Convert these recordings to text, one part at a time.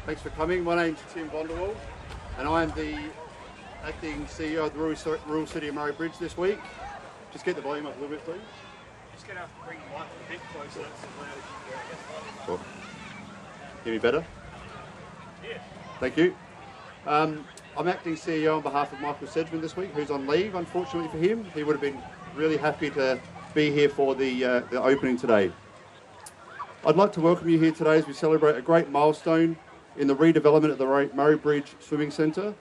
Thanks for coming. My name's Tim Vonderwall, and I am the acting CEO of the Rural City of Murray Bridge this week. Just get the volume up a little bit, please. Just going to have to bring the mic a bit closer. That's as loud as you can Cool. Hear me better? Yeah. Thank you. I'm acting CEO on behalf of Michael Sedgman this week, who's on leave, unfortunately for him. He would have been really happy to be here for the opening today. I'd like to welcome you here today as we celebrate a great milestone in the redevelopment of the Murray Bridge Swimming Centre.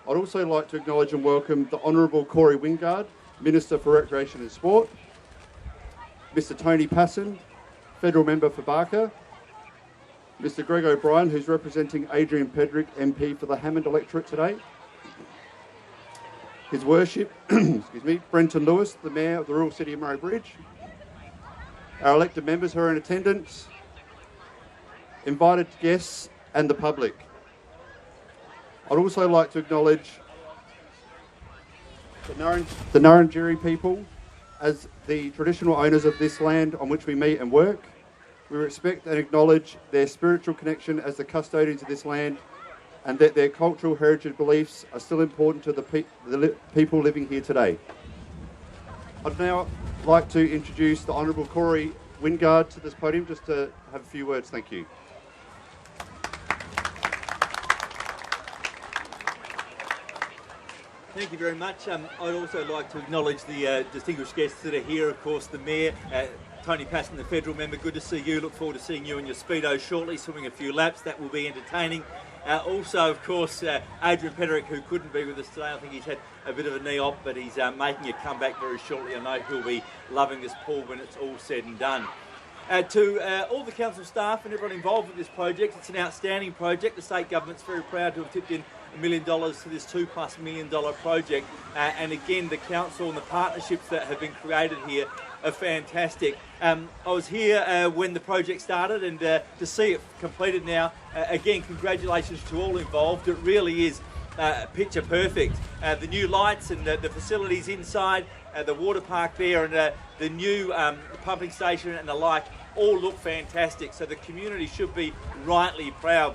I'd also like to acknowledge and welcome the Honourable Corey Wingard, Minister for Recreation and Sport, Mr Tony Passon, Federal Member for Barker, Mr Greg O'Brien, who's representing Adrian Pedrick, MP for the Hammond electorate today, His Worship, Brenton Lewis, the Mayor of the Rural City of Murray Bridge, our elected members who are in attendance, invited guests and the public. I'd also like to acknowledge the Nurrungeri people as the traditional owners of this land on which we meet and work. We respect and acknowledge their spiritual connection as the custodians of this land, and that their cultural heritage beliefs are still important to the people living here today. I'd now like to introduce the Honourable Corey Wingard to this podium just to have a few words. Thank you. Thank you very much. I'd also like to acknowledge the distinguished guests that are here. Of course, the Mayor, Tony Passon, the Federal Member. Good to see you. Look forward to seeing you in your Speedo shortly, swimming a few laps. That will be entertaining. Also, of course, Adrian Pedrick, who couldn't be with us today. I think he's had a bit of a knee op, but he's making a comeback very shortly. I know he'll be loving this pool when it's all said and done. To all the council staff and everyone involved with this project, it's an outstanding project. The state government's very proud to have tipped in $1 million to this $2+ million project. And again, the council and the partnerships that have been created here are fantastic. I was here when the project started, and to see it completed now, again, congratulations to all involved. It really is picture perfect. The new lights and the facilities inside, the water park there, and the new pumping station and the like all look fantastic. So the community should be rightly proud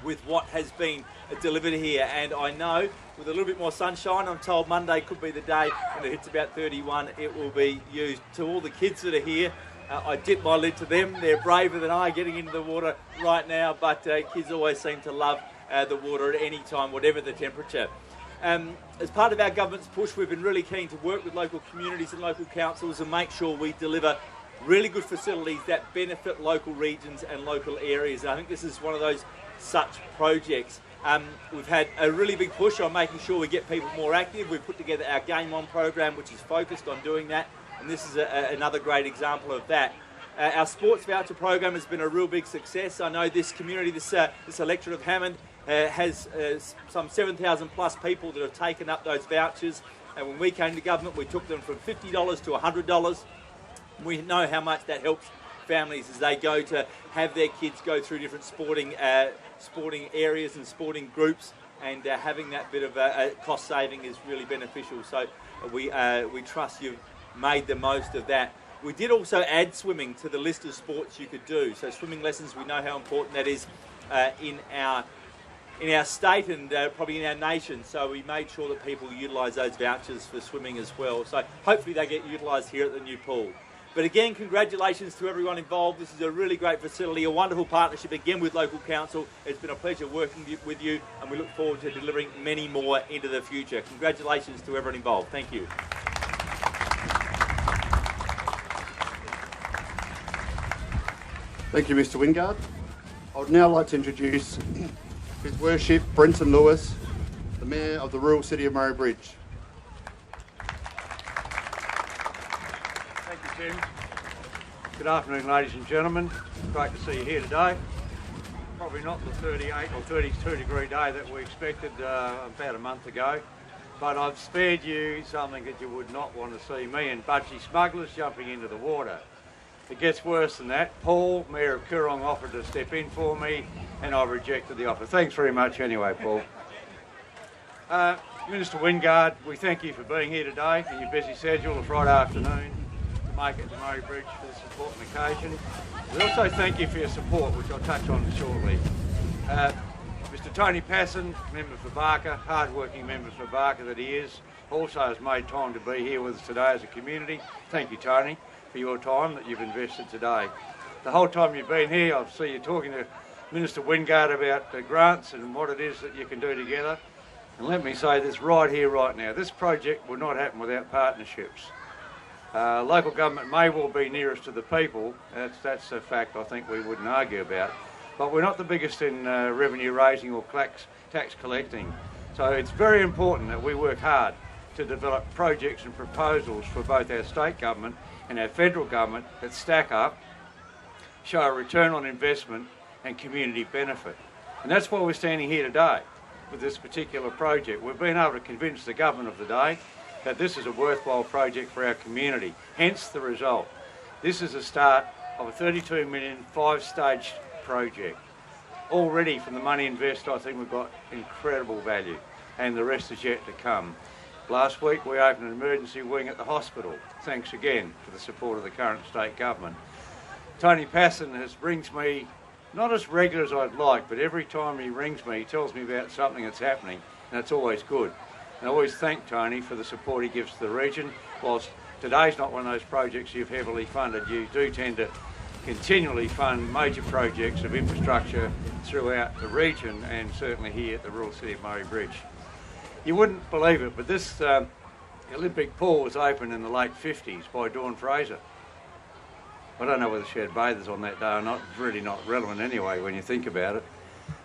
with what has been delivered here. And I know with a little bit more sunshine, I'm told Monday could be the day when it hits about 31, it will be used. To all the kids that are here, I dip my lid to them. They're braver than I getting into the water right now, but kids always seem to love the water at any time, whatever the temperature. As part of our government's push, we've been really keen to work with local communities and local councils and make sure we deliver really good facilities that benefit local regions and local areas. And I think this is one of those such projects. We've had a really big push on making sure we get people more active. We've put together our Game On program, which is focused on doing that, and this is another great example of that. Our sports voucher program has been a real big success. I know this community, this electorate of Hammond, has some 7,000 plus people that have taken up those vouchers, and when we came to government we took them from $50 to $100. We know how much that helps families as they go to have their kids go through different sporting areas and sporting groups, and having that bit of cost saving is really beneficial. So we trust you've made the most of that. We did also add swimming to the list of sports you could do. So swimming lessons, we know how important that is in our state and probably in our nation. So we made sure that people utilise those vouchers for swimming as well. So hopefully they get utilised here at the new pool. But again, congratulations to everyone involved. This is a really great facility, a wonderful partnership again with local council. It's been a pleasure working with you, and we look forward to delivering many more into the future. Congratulations to everyone involved. Thank you. Thank you, Mr Wingard. I would now like to introduce His Worship Brenton Lewis, the Mayor of the Rural City of Murray Bridge. Tim. Good afternoon, ladies and gentlemen. Great to see you here today. Probably not the 38 or 32 degree day that we expected about a month ago, but I've spared you something that you would not want to see me and budgie smugglers jumping into the water. It gets worse than that. Paul, Mayor of Coorong, offered to step in for me, and I rejected the offer. Thanks very much anyway, Paul. Minister Wingard, we thank you for being here today in your busy schedule of Friday afternoon to make it to Murray Bridge for this important occasion. We also thank you for your support, which I'll touch on shortly. Mr Tony Passon, member for Barker, hard-working member for Barker that he is, also has made time to be here with us today as a community. Thank you, Tony, for your time that you've invested today. The whole time you've been here, I see you talking to Minister Wingard about grants and what it is that you can do together. And let me say this right here, right now, this project will not happen without partnerships. Local government may well be nearest to the people, that's a fact I think we wouldn't argue about, but we're not the biggest in revenue raising or tax collecting. So it's very important that we work hard to develop projects and proposals for both our state government and our federal government that stack up, show a return on investment and community benefit. And that's why we're standing here today with this particular project. We've been able to convince the government of the day that this is a worthwhile project for our community, hence the result. This is the start of a $32 million, 5-stage project. Already from the money invested, I think we've got incredible value, and the rest is yet to come. Last week we opened an emergency wing at the hospital. Thanks again for the support of the current state government. Tony Passon rings me, not as regular as I'd like, but every time he rings me, he tells me about something that's happening, and it's always good. And I always thank Tony for the support he gives to the region. Whilst today's not one of those projects you've heavily funded, you do tend to continually fund major projects of infrastructure throughout the region and certainly here at the rural city of Murray Bridge. You wouldn't believe it, but this Olympic pool was opened in the late 50s by Dawn Fraser. I don't know whether she had bathers on that day or not, it's really not relevant anyway when you think about it.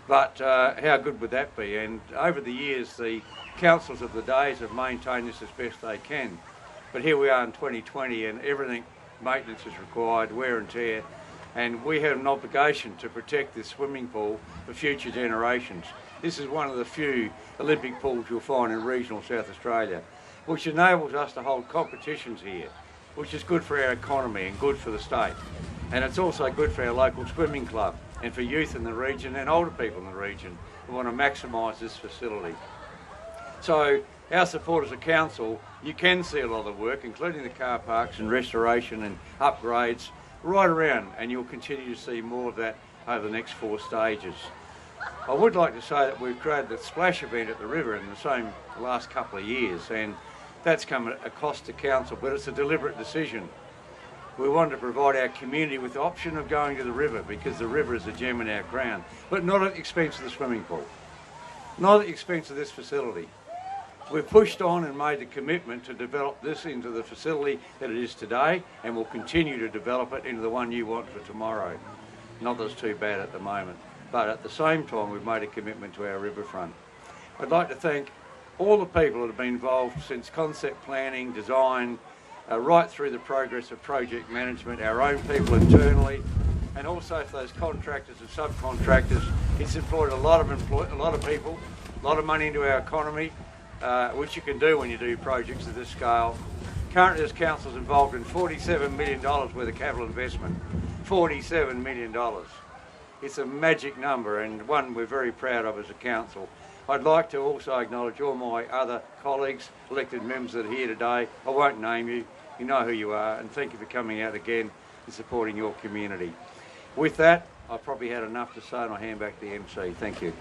But how good would that be? And over the years, the councils of the days have maintained this as best they can. But here we are in 2020 and everything, maintenance is required, wear and tear, and we have an obligation to protect this swimming pool for future generations. This is one of the few Olympic pools you'll find in regional South Australia, which enables us to hold competitions here, which is good for our economy and good for the state. And it's also good for our local swimming club and for youth in the region and older people in the region who want to maximise this facility. So our support as a council, you can see a lot of the work, including the car parks and restoration and upgrades right around, and you'll continue to see more of that over the next 4 stages. I would like to say that we've created a splash event at the river in the last couple of years, and that's come at a cost to council, but it's a deliberate decision. We wanted to provide our community with the option of going to the river because the river is a gem in our crown, but not at the expense of the swimming pool, not at the expense of this facility. We've pushed on and made the commitment to develop this into the facility that it is today, and we'll continue to develop it into the one you want for tomorrow. Not that it's too bad at the moment, but at the same time we've made a commitment to our riverfront. I'd like to thank all the people that have been involved since concept planning, design, right through the progress of project management, our own people internally, and also for those contractors and subcontractors. It's employed a lot of people, a lot of money into our economy, which you can do when you do projects of this scale. Currently this council is involved in $47 million worth of capital investment. $47 million. It's a magic number and one we're very proud of as a council. I'd like to also acknowledge all my other colleagues, elected members that are here today. I won't name you, you know who you are, and thank you for coming out again and supporting your community. With that, I've probably had enough to say and I'll hand back to the MC. Thank you.